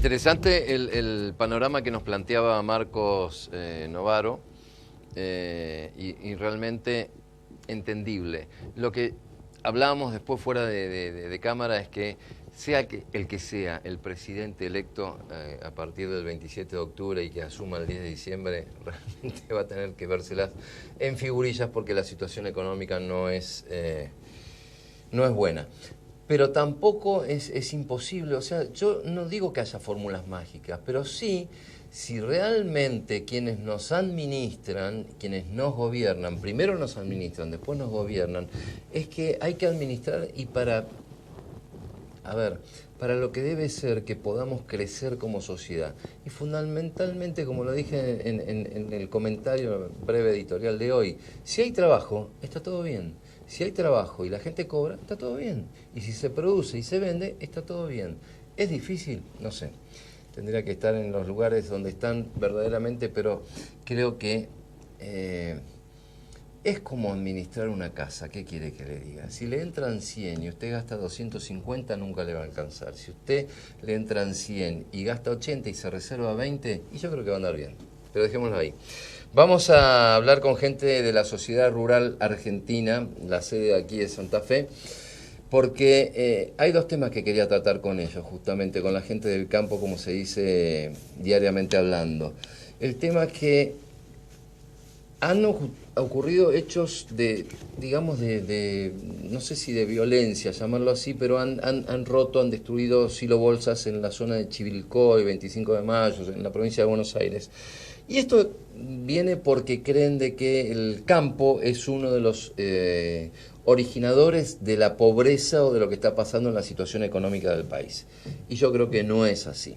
Interesante el panorama que nos planteaba Marcos Novaro y realmente entendible. Lo que hablábamos después fuera de cámara es que sea el que sea el presidente electo a partir del 27 de octubre y que asuma el 10 de diciembre, realmente va a tener que vérselas en figurillas porque la situación económica no es buena. Pero tampoco es imposible, o sea, yo no digo que haya fórmulas mágicas, pero sí, si realmente quienes nos administran, quienes nos gobiernan, primero nos administran, después nos gobiernan, es que hay que administrar y para lo que debe ser que podamos crecer como sociedad. Y fundamentalmente, como lo dije en el comentario breve editorial de hoy, si hay trabajo, está todo bien. Si hay trabajo y la gente cobra, está todo bien. Y si se produce y se vende, está todo bien. ¿Es difícil? No sé. Tendría que estar en los lugares donde están verdaderamente, pero creo que es como administrar una casa. ¿Qué quiere que le diga? Si le entran 100 y usted gasta 250, nunca le va a alcanzar. Si usted le entran 100 y gasta 80 y se reserva 20, y yo creo que va a andar bien. Pero dejémoslo ahí. Vamos a hablar con gente de la Sociedad Rural Argentina, la sede aquí de Santa Fe, porque hay dos temas que quería tratar con ellos, justamente con la gente del campo, como se dice diariamente hablando. El tema es que han ocurrido hechos no sé si de violencia, llamarlo así, pero han roto, han destruido silobolsas en la zona de Chivilcoy, 25 de Mayo, en la provincia de Buenos Aires. Y esto viene porque creen de que el campo es uno de los originadores de la pobreza o de lo que está pasando en la situación económica del país. Y yo creo que no es así.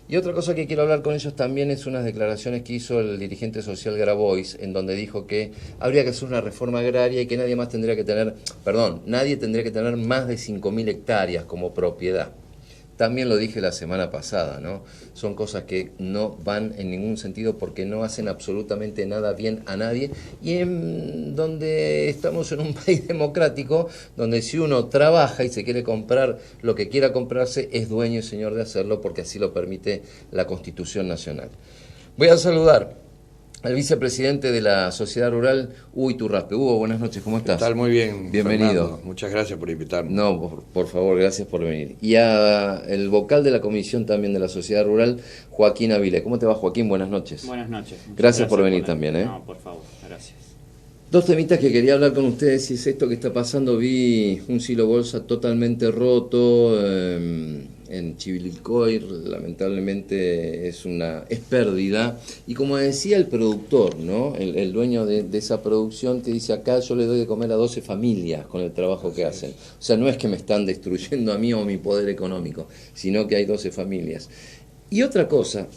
Y otra cosa que quiero hablar con ellos también es unas declaraciones que hizo el dirigente social Grabois, en donde dijo que habría que hacer una reforma agraria y que nadie tendría que tener más de 5.000 hectáreas como propiedad. También lo dije la semana pasada, ¿no? Son cosas que no van en ningún sentido porque no hacen absolutamente nada bien a nadie y en donde estamos en un país democrático donde si uno trabaja y se quiere comprar lo que quiera comprarse es dueño y señor de hacerlo porque así lo permite la Constitución Nacional. Voy a saludar al vicepresidente de la Sociedad Rural, Hugo Iturraspe. Hugo, buenas noches, ¿cómo estás? ¿Qué tal? Muy bien. Bienvenido. Fernando. Muchas gracias por invitarme. No, por favor, gracias por venir. Y a el vocal de la comisión también de la Sociedad Rural, Joaquín Avilés. ¿Cómo te va, Joaquín? Buenas noches. Buenas noches. Gracias por venir también, ¿eh? No, por favor, gracias. Dos temitas que quería hablar con ustedes, y es esto que está pasando. Vi un silobolsa totalmente roto en Chivilcoy, lamentablemente es pérdida. Y como decía el productor, ¿no? El dueño de esa producción, te dice: acá yo le doy de comer a 12 familias con el trabajo que hacen. O sea, no es que me están destruyendo a mí o mi poder económico, sino que hay 12 familias. Y otra cosa,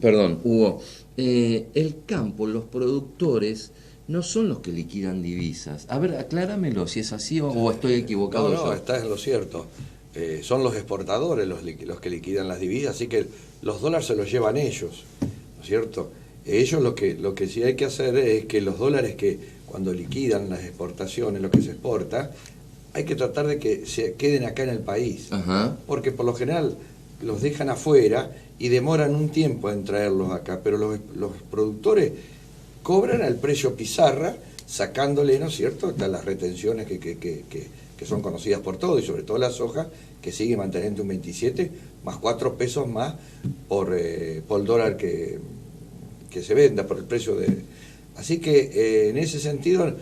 perdón, Hugo, el campo, los productores no son los que liquidan divisas. A ver, acláramelo si es así o estoy equivocado. No, estás en lo cierto. Son los exportadores los que liquidan las divisas, así que los dólares se los llevan ellos, ¿no es cierto? Ellos lo que sí hay que hacer es que los dólares que cuando liquidan las exportaciones, lo que se exporta, hay que tratar de que se queden acá en el país. Ajá. Porque por lo general los dejan afuera y demoran un tiempo en traerlos acá, pero los productores cobran al precio pizarra, sacándole, ¿no es cierto?, hasta las retenciones que son conocidas por todos, y sobre todo la soja, que sigue manteniendo un 27, más 4 pesos más por el dólar que se venda, por el precio de... Así que en ese sentido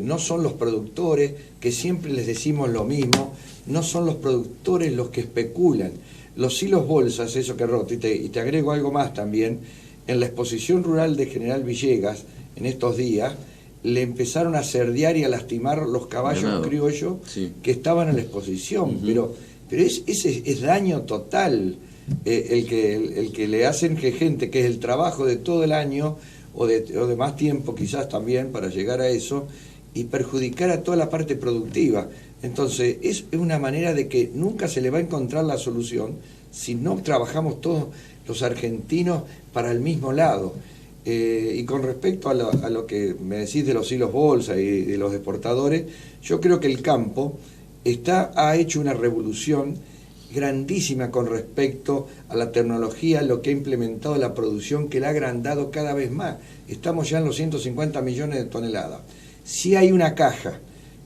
no son los productores, que siempre les decimos lo mismo, no son los productores los que especulan. Los silos bolsas, eso que roto, y te agrego algo más también. En la exposición rural de General Villegas, en estos días, le empezaron a cerdear y a lastimar los caballos criollos que estaban en la exposición. Pero ese es daño total el que le hacen que gente, que es el trabajo de todo el año, o de más tiempo quizás también para llegar a eso, y perjudicar a toda la parte productiva. Entonces, es una manera de que nunca se le va a encontrar la solución si no trabajamos todos los argentinos para el mismo lado. Y con respecto a lo que me decís de los hilos bolsa y de los exportadores, yo creo que el campo ha hecho una revolución grandísima con respecto a la tecnología, lo que ha implementado la producción, que la ha agrandado cada vez más. Estamos ya en los 150 millones de toneladas. Si hay una caja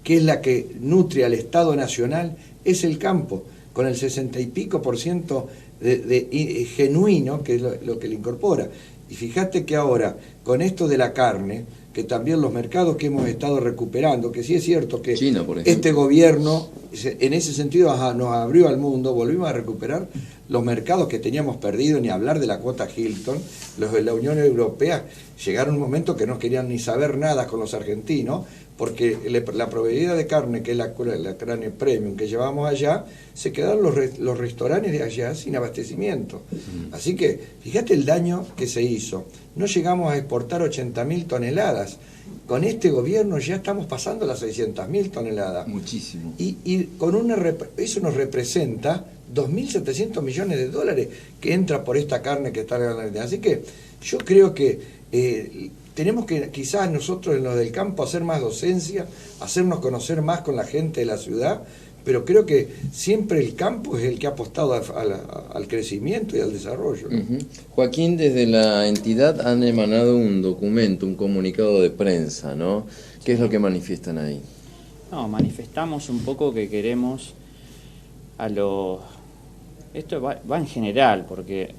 que es la que nutre al Estado Nacional, es el campo, con el 60 y pico % de genuino, que es lo que le incorpora. Y fíjate que ahora, con esto de la carne, que también los mercados que hemos estado recuperando, que sí es cierto que China, por ejemplo, este gobierno, en ese sentido, nos abrió al mundo, volvimos a recuperar los mercados que teníamos perdidos, ni hablar de la cuota Hilton. Los de la Unión Europea llegaron un momento que no querían ni saber nada con los argentinos, porque la proveedora de carne, que es la carne premium que llevamos allá, se quedaron los restaurantes de allá sin abastecimiento. Así que, fíjate el daño que se hizo. No llegamos a exportar 80.000 toneladas. Con este gobierno ya estamos pasando las 600.000 toneladas. Muchísimo. Y con eso nos representa 2.700 millones de dólares que entra por esta carne que está ganando. Así que yo creo que tenemos que quizás nosotros en lo del campo hacer más docencia, hacernos conocer más con la gente de la ciudad, pero creo que siempre el campo es el que ha apostado al crecimiento y al desarrollo, ¿no? Joaquín, desde la entidad han emanado un documento, un comunicado de prensa, ¿no? ¿Qué es lo que manifiestan ahí? No, manifestamos un poco que queremos esto va en general, porque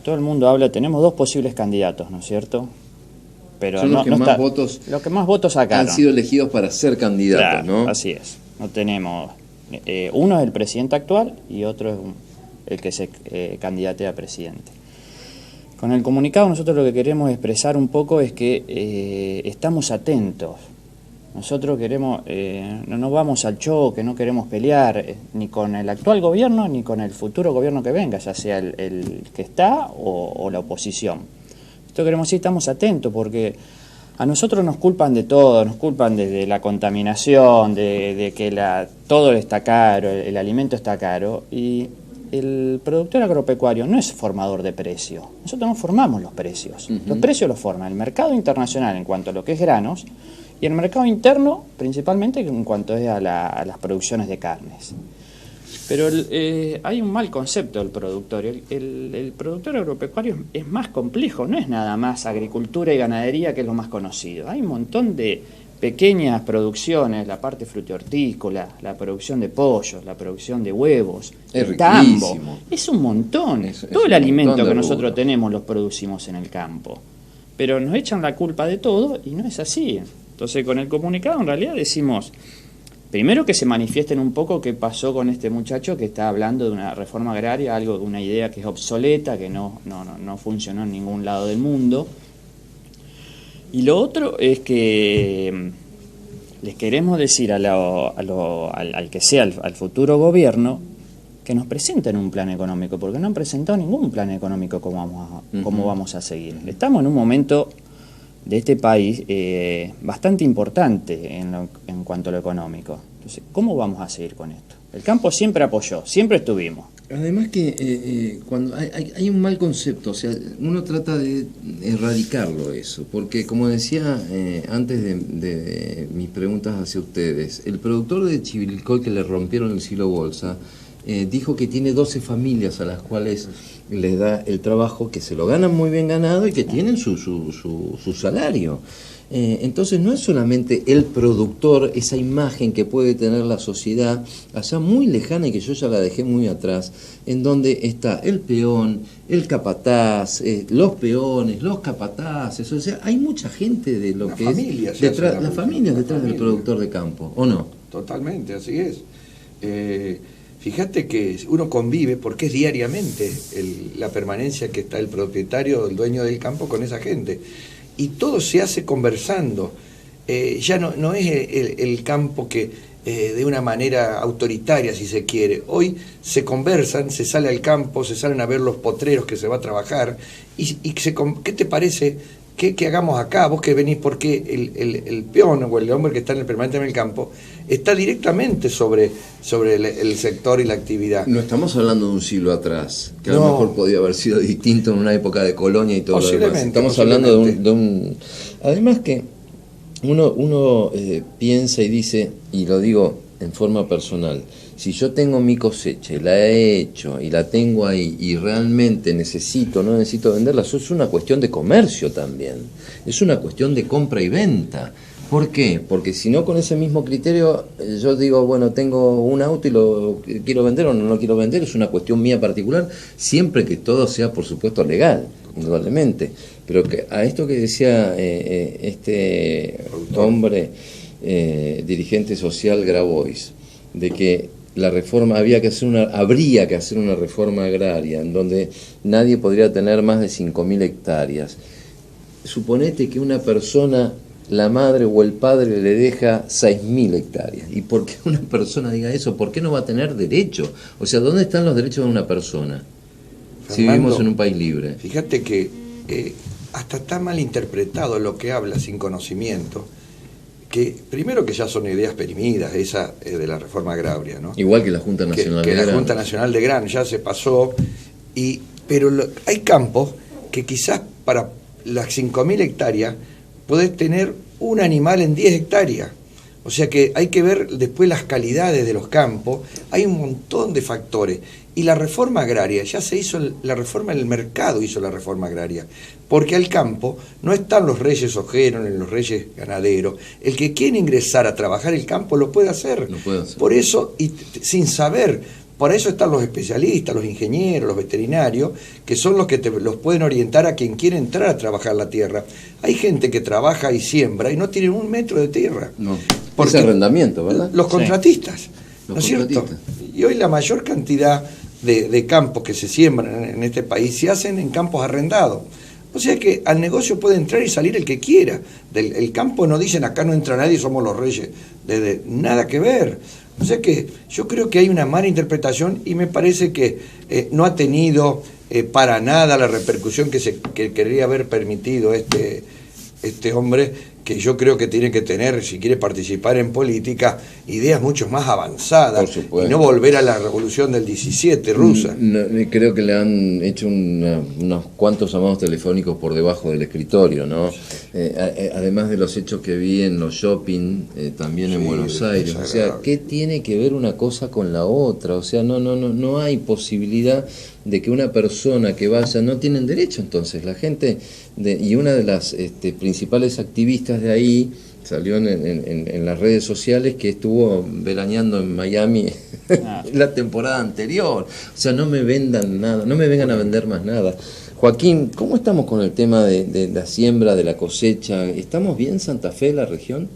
todo el mundo habla, tenemos dos posibles candidatos, ¿no es cierto? Pero son los que más votos sacaron. Han sido elegidos para ser candidatos, claro, ¿no? Así es. No tenemos uno es el presidente actual y otro es el que se candidate a presidente. Con el comunicado nosotros lo que queremos expresar un poco es que estamos atentos. Nosotros queremos, no vamos al choque, no queremos pelear ni con el actual gobierno ni con el futuro gobierno que venga, ya sea el que está o la oposición. Esto queremos decir, estamos atentos porque a nosotros nos culpan de todo, nos culpan de la contaminación, de que todo está caro, el alimento está caro, y el productor agropecuario no es formador de precios. Nosotros no formamos los precios. Los precios los forma el mercado internacional en cuanto a lo que es granos y el mercado interno principalmente en cuanto es a las producciones de carnes. Pero hay un mal concepto del productor. El productor agropecuario es más complejo, no es nada más agricultura y ganadería, que es lo más conocido. Hay un montón de pequeñas producciones, la parte frutihortícola, la producción de pollos, la producción de huevos, el tambo. Es un montón. Todo el alimento que nosotros tenemos los producimos en el campo. Pero nos echan la culpa de todo y no es así. Entonces, con el comunicado en realidad decimos, primero que se manifiesten un poco qué pasó con este muchacho que está hablando de una reforma agraria, una idea que es obsoleta, que no funcionó en ningún lado del mundo. Y lo otro es que les queremos decir al que sea, al futuro gobierno, que nos presenten un plan económico, porque no han presentado ningún plan económico cómo vamos a seguir. Estamos en un momento de este país bastante importante en cuanto a lo económico. Entonces, ¿cómo vamos a seguir con esto? El campo siempre apoyó, siempre estuvimos. Además que cuando hay un mal concepto, o sea, uno trata de erradicarlo eso, porque como decía antes de mis preguntas hacia ustedes, el productor de Chivilcoy que le rompieron el silo bolsa, dijo que tiene 12 familias a las cuales les da el trabajo, que se lo ganan muy bien ganado y que tienen su salario. Entonces no es solamente el productor, esa imagen que puede tener la sociedad allá muy lejana y que yo ya la dejé muy atrás, en donde está el peón, el capataz, los peones, los capataces, o sea, hay mucha gente de lo que es detrás, las familias detrás del productor de campo, ¿o no? Totalmente, así es. Fíjate que uno convive, porque es diariamente la permanencia que está el propietario, el dueño del campo con esa gente. Y todo se hace conversando. Ya no es el campo que de una manera autoritaria, si se quiere. Hoy se conversan, se sale al campo, se salen a ver los potreros que se va a trabajar. ¿Qué te parece que hagamos acá? Vos que venís, porque el peón o el hombre que está permanente en el campo está directamente sobre el sector y la actividad. No estamos hablando de un siglo atrás, que a lo mejor podía haber sido distinto en una época de colonia y todo lo demás. Estamos hablando de un... Además que uno piensa y dice, y lo digo en forma personal, si yo tengo mi cosecha y la he hecho y la tengo ahí y realmente necesito, no necesito venderla, eso es una cuestión de comercio también, es una cuestión de compra y venta. ¿Por qué? Porque si no, con ese mismo criterio yo digo, bueno, tengo un auto y lo quiero vender o no lo quiero vender, es una cuestión mía particular, siempre que todo sea, por supuesto, legal, indudablemente. Pero que a esto que decía este hombre, dirigente social Grabois, de que la reforma habría que hacer una reforma agraria en donde nadie podría tener más de 5.000 hectáreas. Suponete que una persona, la madre o el padre, le deja 6.000 hectáreas. ¿Y por qué una persona diga eso? ¿Por qué no va a tener derecho? O sea, ¿dónde están los derechos de una persona? Fernando, si vivimos en un país libre. Fíjate que hasta está mal interpretado lo que habla sin conocimiento, que primero que ya son ideas perimidas, esa de la reforma agraria, ¿no? Igual que la Junta Nacional de Grano. La Junta Nacional de Grano ya se pasó, pero hay campos que quizás para las 5.000 hectáreas podés tener un animal en 10 hectáreas. O sea que hay que ver después las calidades de los campos, hay un montón de factores. Y la reforma agraria, ya se hizo la reforma, el mercado hizo la reforma agraria, porque al campo no están los reyes ojeros ni los reyes ganaderos. El que quiere ingresar a trabajar el campo lo puede hacer. Lo puede hacer. Por eso, y sin saber, por eso están los especialistas, los ingenieros, los veterinarios, que son los que los pueden orientar a quien quiere entrar a trabajar la tierra. Hay gente que trabaja y siembra y no tiene 1 metro de tierra. No, porque es arrendamiento, ¿verdad? Los contratistas, Sí. ¿no es cierto? Y hoy la mayor cantidad de campos que se siembran en este país se hacen en campos arrendados. O sea que al negocio puede entrar y salir el que quiera. El campo no dicen acá no entra nadie, somos los reyes. Nada que ver. O sea que yo creo que hay una mala interpretación y me parece que no ha tenido para nada la repercusión que quería haber permitido este hombre, que yo creo que tiene que tener, si quiere participar en política, ideas mucho más avanzadas y no volver a la revolución del 17 rusa. Creo que le han hecho unos cuantos llamados telefónicos por debajo del escritorio, ¿no? Además de los hechos que vi en los shopping, también en Buenos Aires. O sea, ¿qué tiene que ver una cosa con la otra? O sea, no hay posibilidad de que una persona que vaya, no tienen derecho. Entonces la gente, y una de las principales activistas de ahí salió en las redes sociales que estuvo veraneando en Miami la temporada anterior. O sea, no me vendan nada, no me vengan a vender más nada. Joaquín, ¿cómo estamos con el tema de la siembra, de la cosecha? ¿Estamos bien Santa Fe, la región?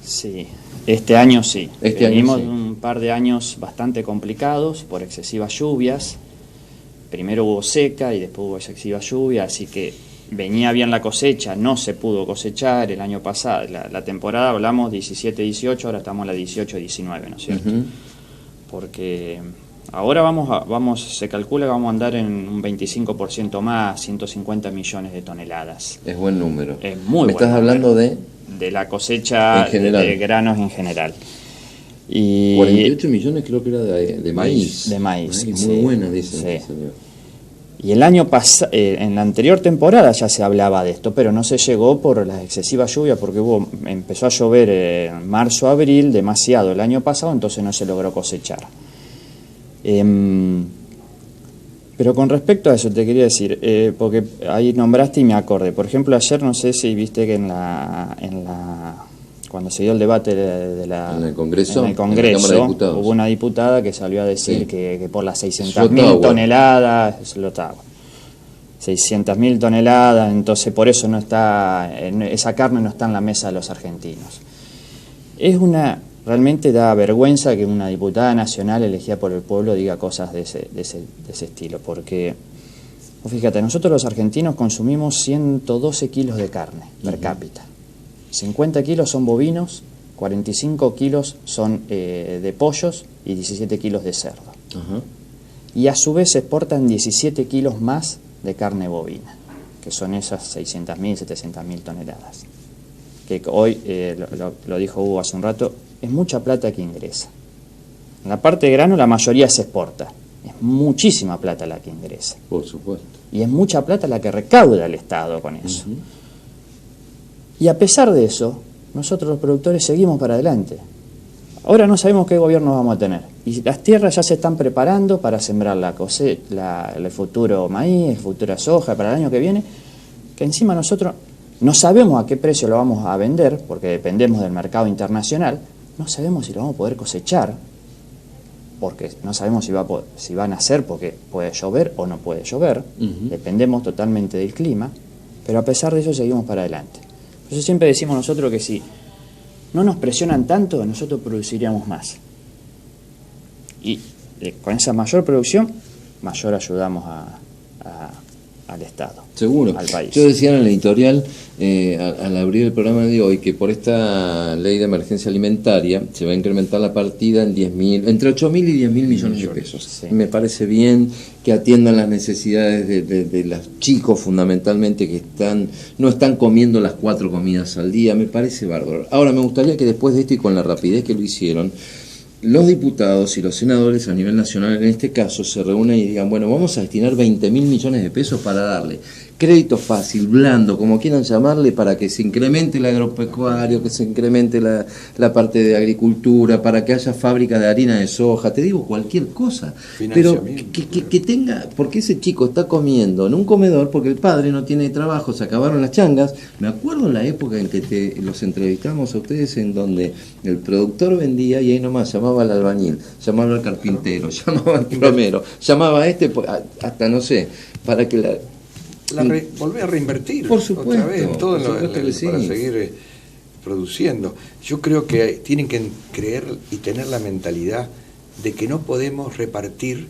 Sí, este año sí. Venimos sí. un par de años bastante complicados por excesivas lluvias. Primero hubo seca y después hubo excesiva lluvia, así que venía bien la cosecha, no se pudo cosechar el año pasado. La temporada hablamos 17-18, ahora estamos en la 18-19, ¿no es cierto? Porque ahora se calcula que vamos a andar en un 25% más, 150 millones de toneladas. Es buen número. Es muy ¿Me estás hablando de la cosecha de granos en general. Y 48 millones creo que era de maíz. De maíz. Muy sí, buena, dice sí. el señor. Y el año pasado, en la anterior temporada ya se hablaba de esto, pero no se llegó por las excesivas lluvias, porque empezó a llover en marzo, abril, demasiado el año pasado, entonces no se logró cosechar. Pero con respecto a eso te quería decir, porque ahí nombraste y me acordé. Por ejemplo, ayer no sé si viste que cuando se dio el debate en el Congreso, hubo una diputada que salió a decir que por las 600.000 toneladas, explotaba. 600.000 toneladas, entonces por eso esa carne no está en la mesa de los argentinos. Realmente da vergüenza que una diputada nacional elegida por el pueblo diga cosas de ese estilo, porque, fíjate, nosotros los argentinos consumimos 112 kilos de carne per cápita. 50 kilos son bovinos, 45 kilos son de pollos y 17 kilos de cerdo. Y a su vez se exportan 17 kilos más de carne bovina, que son esas 600.000, 700.000 toneladas. Que hoy, lo dijo Hugo hace un rato, es mucha plata que ingresa. En la parte de grano la mayoría se exporta. Es muchísima plata la que ingresa. Por supuesto. Y es mucha plata la que recauda el Estado con eso. Y a pesar de eso, nosotros los productores seguimos para adelante. Ahora no sabemos qué gobierno vamos a tener. Y las tierras ya se están preparando para sembrar el futuro maíz, el futuro soja para el año que viene, que encima nosotros no sabemos a qué precio lo vamos a vender, porque dependemos del mercado internacional, no sabemos si lo vamos a poder cosechar, porque no sabemos si va a nacer porque puede llover o no puede llover, dependemos totalmente del clima, pero a pesar de eso seguimos para adelante. Por eso siempre decimos nosotros que si no nos presionan tanto, nosotros produciríamos más. Y con esa mayor producción, mayor ayudamos al Estado, seguro, al país. Yo decía en el editorial, al abrir el programa de hoy, que por esta ley de emergencia alimentaria se va a incrementar la partida en 10.000, entre 8.000 y 10.000 millones de pesos. Sí. Me parece bien que atiendan las necesidades de los chicos fundamentalmente que no están comiendo las 4 comidas al día, me parece bárbaro. Ahora me gustaría que después de esto y con la rapidez que lo hicieron, los diputados y los senadores a nivel nacional en este caso se reúnen y digan, bueno, vamos a destinar 20.000 millones de pesos para darle crédito fácil, blando, como quieran llamarle, para que se incremente el agropecuario, que se incremente la parte de agricultura, para que haya fábricas de harina de soja, te digo cualquier cosa, pero que tenga, porque ese chico está comiendo en un comedor porque el padre no tiene trabajo, se acabaron las changas. Me acuerdo en la época en que los entrevistamos a ustedes en donde el productor vendía y ahí nomás llamaba al albañil, llamaba al carpintero, llamaba al plomero, llamaba a hasta no sé, para que volver a reinvertir, por supuesto, otra vez, todo sí, para seguir produciendo. Yo creo que tienen que creer y tener la mentalidad de que no podemos repartir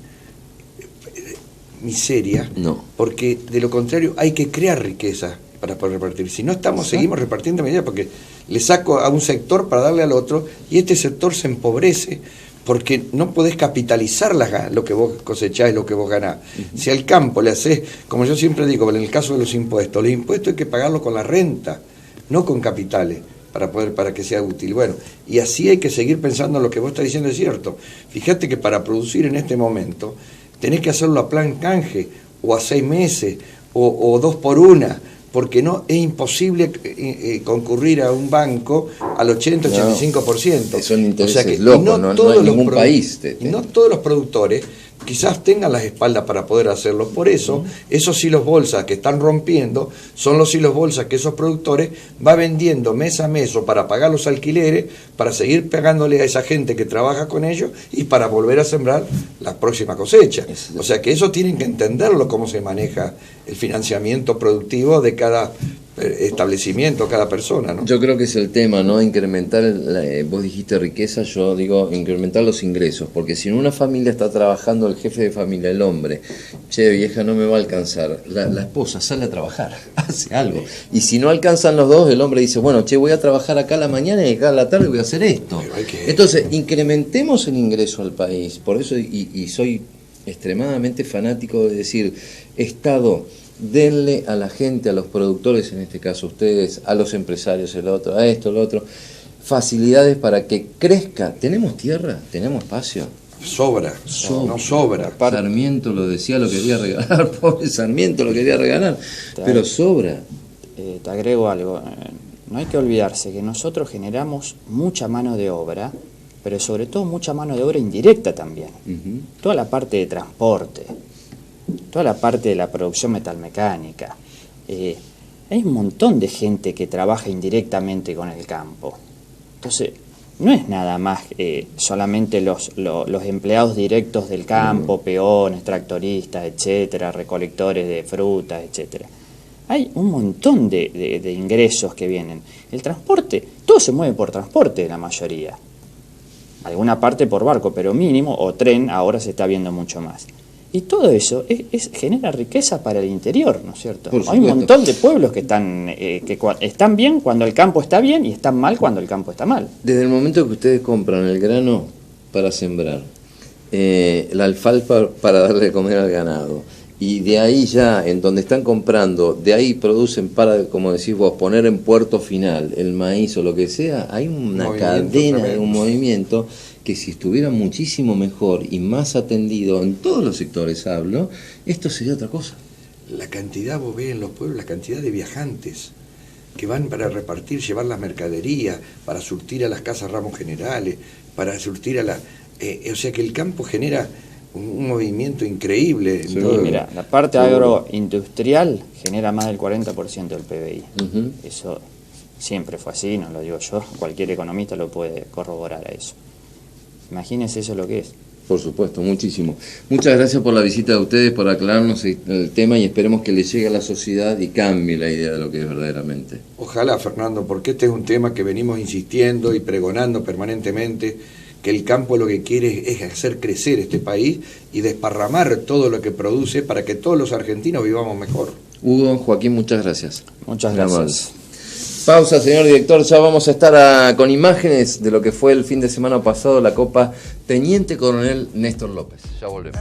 miseria, porque de lo contrario hay que crear riqueza para poder repartir. Si no seguimos repartiendo miseria, porque le saco a un sector para darle al otro, y este sector se empobrece, porque no podés capitalizar lo que vos cosechás y lo que vos ganás. Si al campo le haces, como yo siempre digo, en el caso de los impuestos hay que pagarlos con la renta, no con capitales, para que sea útil. Bueno, y así hay que seguir pensando en lo que vos estás diciendo, es cierto. Fíjate que para producir en este momento, tenés que hacerlo a plan canje, o a 6 meses, o 2 por 1, porque no es imposible concurrir a un banco al 80-85%. Son intereses locos, no hay ningún país. Y no todos los productores quizás tengan las espaldas para poder hacerlo. Por eso, esos silos bolsas que están rompiendo son los silos bolsas que esos productores va vendiendo mes a mes o para pagar los alquileres, para seguir pagándole a esa gente que trabaja con ellos y para volver a sembrar la próxima cosecha. O sea que eso tienen que entenderlo, cómo se maneja el financiamiento productivo de cada establecimiento, cada persona, ¿no? Yo creo que es el tema, ¿no? Incrementar, vos dijiste riqueza, yo digo incrementar los ingresos, porque si en una familia está trabajando el jefe de familia, el hombre, che, vieja, no me va a alcanzar, la esposa sale a trabajar, hace algo, y si no alcanzan los dos, el hombre dice, bueno, che, voy a trabajar acá a la mañana y acá a la tarde voy a hacer esto. Entonces, incrementemos el ingreso al país, por eso, y soy extremadamente fanático de decir, Estado, denle a la gente, a los productores, en este caso ustedes, a los empresarios, el otro, a esto, el otro, facilidades para que crezca. ¿Tenemos tierra? ¿Tenemos espacio? Sobra. No sobra. Sarmiento lo decía, lo quería regalar, pobre Sarmiento lo quería regalar, pero sobra. Te agrego algo, no hay que olvidarse que nosotros generamos mucha mano de obra, pero sobre todo mucha mano de obra indirecta también. Toda la parte de transporte, toda la parte de la producción metalmecánica. Hay un montón de gente que trabaja indirectamente con el campo. Entonces, no es nada más solamente los empleados directos del campo, peones, tractoristas, etcétera, recolectores de frutas, etcétera. Hay un montón de ingresos que vienen. El transporte, todo se mueve por transporte, la mayoría. Alguna parte por barco, pero mínimo, o tren, ahora se está viendo mucho más. Y todo eso genera riqueza para el interior, ¿no es cierto? Hay un montón de pueblos que están bien cuando el campo está bien y están mal cuando el campo está mal. Desde el momento que ustedes compran el grano para sembrar, la alfalfa para darle de comer al ganado, y de ahí ya, en donde están comprando, de ahí producen para, como decís vos, poner en puerto final el maíz o lo que sea, hay una cadena de un movimiento que si estuviera muchísimo mejor y más atendido en todos los sectores, hablo, esto sería otra cosa. La cantidad, vos ves en los pueblos, la cantidad de viajantes que van para repartir, llevar las mercaderías, para surtir a las casas ramos generales, para surtir a la... o sea que el campo genera un movimiento increíble. En Sí, todo. mira, la parte agroindustrial genera más del 40% del PBI. Eso siempre fue así, no lo digo yo, cualquier economista lo puede corroborar a eso. Imagínense eso lo que es. Por supuesto, muchísimo. Muchas gracias por la visita de ustedes, por aclararnos el tema y esperemos que le llegue a la sociedad y cambie la idea de lo que es verdaderamente. Ojalá, Fernando, porque este es un tema que venimos insistiendo y pregonando permanentemente, que el campo lo que quiere es hacer crecer este país y desparramar todo lo que produce para que todos los argentinos vivamos mejor. Hugo, Joaquín, muchas gracias. Muchas gracias. Pausa, señor director, ya vamos a estar con imágenes de lo que fue el fin de semana pasado la Copa Teniente Coronel Néstor López. Ya volvemos.